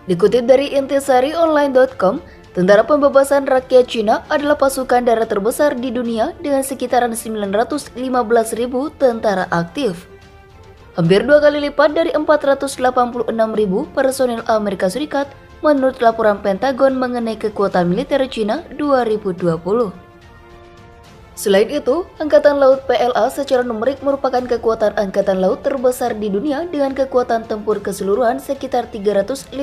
Dikutip dari intisariOnline.com, Tentara Pembebasan Rakyat Cina adalah pasukan darat terbesar di dunia dengan sekitaran 915.000 tentara aktif. Hampir 2 kali lipat dari 486.000 personil Amerika Serikat menurut laporan Pentagon mengenai kekuatan militer Cina 2020. Selain itu, Angkatan Laut PLA secara numerik merupakan kekuatan angkatan laut terbesar di dunia dengan kekuatan tempur keseluruhan sekitar 350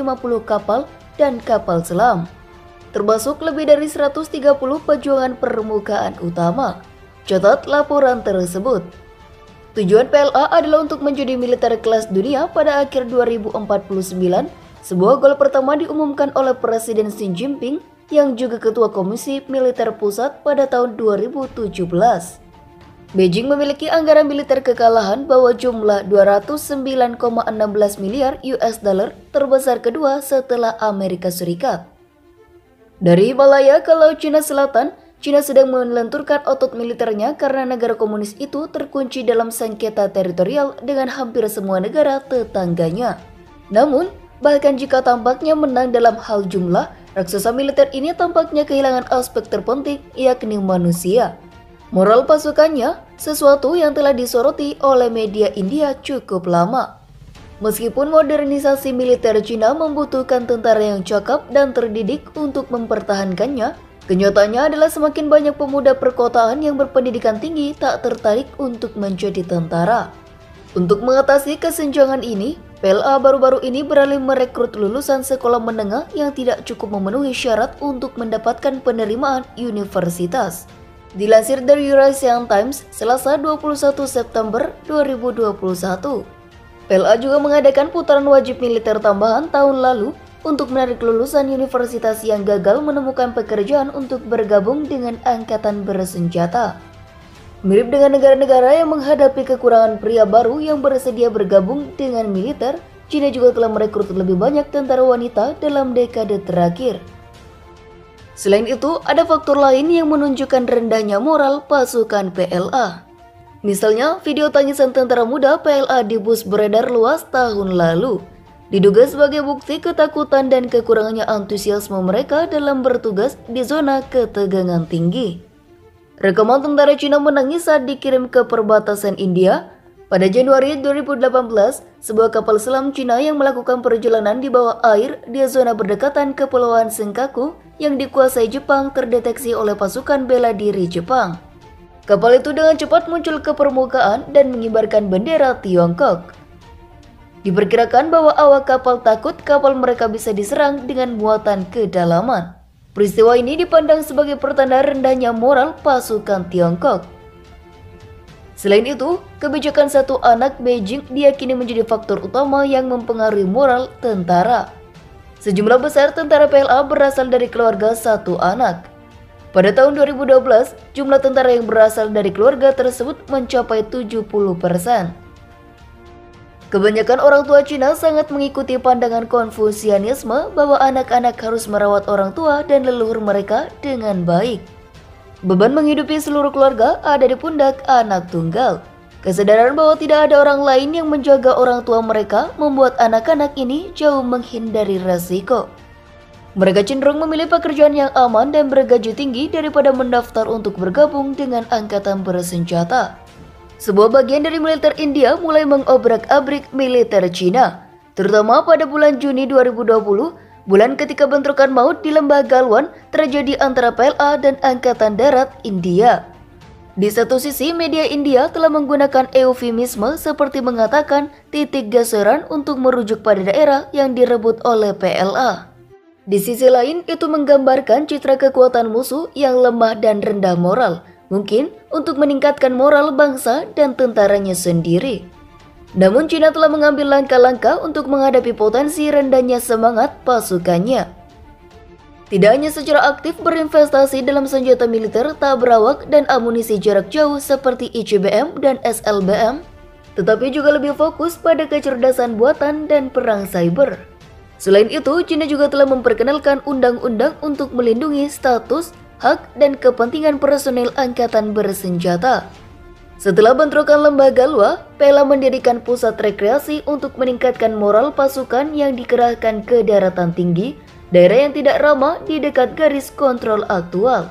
kapal dan kapal selam, termasuk lebih dari 130 pejuangan permukaan utama. Catat laporan tersebut. Tujuan PLA adalah untuk menjadi militer kelas dunia pada akhir 2049. Sebuah gol pertama diumumkan oleh Presiden Xi Jinping yang juga Ketua Komisi Militer Pusat pada tahun 2017. Beijing memiliki anggaran militer kekalahan bahwa jumlah 209,16 miliar US dollar terbesar kedua setelah Amerika Serikat. Dari Himalaya ke Laut Cina Selatan, Cina sedang melenturkan otot militernya karena negara komunis itu terkunci dalam sengketa teritorial dengan hampir semua negara tetangganya. Namun, bahkan jika tampaknya menang dalam hal jumlah, raksasa militer ini tampaknya kehilangan aspek terpenting, yakni manusia. Moral pasukannya, sesuatu yang telah disoroti oleh media India cukup lama. Meskipun modernisasi militer Cina membutuhkan tentara yang cakap dan terdidik untuk mempertahankannya, kenyataannya adalah semakin banyak pemuda perkotaan yang berpendidikan tinggi tak tertarik untuk menjadi tentara. Untuk mengatasi kesenjangan ini, PLA baru-baru ini beralih merekrut lulusan sekolah menengah yang tidak cukup memenuhi syarat untuk mendapatkan penerimaan universitas. Dilansir dari Eurasian Times, Selasa 21 September 2021. PLA juga mengadakan putaran wajib militer tambahan tahun lalu untuk menarik lulusan universitas yang gagal menemukan pekerjaan untuk bergabung dengan angkatan bersenjata. Mirip dengan negara-negara yang menghadapi kekurangan pria baru yang bersedia bergabung dengan militer, Cina juga telah merekrut lebih banyak tentara wanita dalam dekade terakhir. Selain itu, ada faktor lain yang menunjukkan rendahnya moral pasukan PLA. Misalnya, video tangisan tentara muda PLA di bus beredar luas tahun lalu. Diduga sebagai bukti ketakutan dan kekurangannya antusiasme mereka dalam bertugas di zona ketegangan tinggi. Rekaman tentara Cina menangis saat dikirim ke perbatasan India. Pada Januari 2018, sebuah kapal selam Cina yang melakukan perjalanan di bawah air di zona berdekatan Kepulauan Senkaku yang dikuasai Jepang terdeteksi oleh pasukan bela diri Jepang. Kapal itu dengan cepat muncul ke permukaan dan mengibarkan bendera Tiongkok. Diperkirakan bahwa awak kapal takut kapal mereka bisa diserang dengan muatan kedalaman. Peristiwa ini dipandang sebagai pertanda rendahnya moral pasukan Tiongkok. Selain itu, kebijakan satu anak Beijing diyakini menjadi faktor utama yang mempengaruhi moral tentara. Sejumlah besar tentara PLA berasal dari keluarga satu anak. Pada tahun 2012, jumlah tentara yang berasal dari keluarga tersebut mencapai 70%. Kebanyakan orang tua Cina sangat mengikuti pandangan Konfusianisme bahwa anak-anak harus merawat orang tua dan leluhur mereka dengan baik. Beban menghidupi seluruh keluarga ada di pundak anak tunggal. Kesadaran bahwa tidak ada orang lain yang menjaga orang tua mereka membuat anak-anak ini jauh menghindari resiko. Mereka cenderung memilih pekerjaan yang aman dan bergaji tinggi daripada mendaftar untuk bergabung dengan angkatan bersenjata. Sebuah bagian dari militer India mulai mengobrak-abrik militer Cina, terutama pada bulan Juni 2020, bulan ketika bentrokan maut di lembah Galwan terjadi antara PLA dan Angkatan Darat India. Di satu sisi, media India telah menggunakan eufemisme seperti mengatakan titik geseran untuk merujuk pada daerah yang direbut oleh PLA. Di sisi lain, itu menggambarkan citra kekuatan musuh yang lemah dan rendah moral, mungkin untuk meningkatkan moral bangsa dan tentaranya sendiri. Namun Cina telah mengambil langkah-langkah untuk menghadapi potensi rendahnya semangat pasukannya. Tidak hanya secara aktif berinvestasi dalam senjata militer tak berawak dan amunisi jarak jauh seperti ICBM dan SLBM, tetapi juga lebih fokus pada kecerdasan buatan dan perang cyber. Selain itu, Cina juga telah memperkenalkan undang-undang untuk melindungi status, hak, dan kepentingan personel angkatan bersenjata. Setelah bentrokan lembah Galwa, Pela mendirikan pusat rekreasi untuk meningkatkan moral pasukan yang dikerahkan ke daratan tinggi, daerah yang tidak ramah di dekat garis kontrol aktual.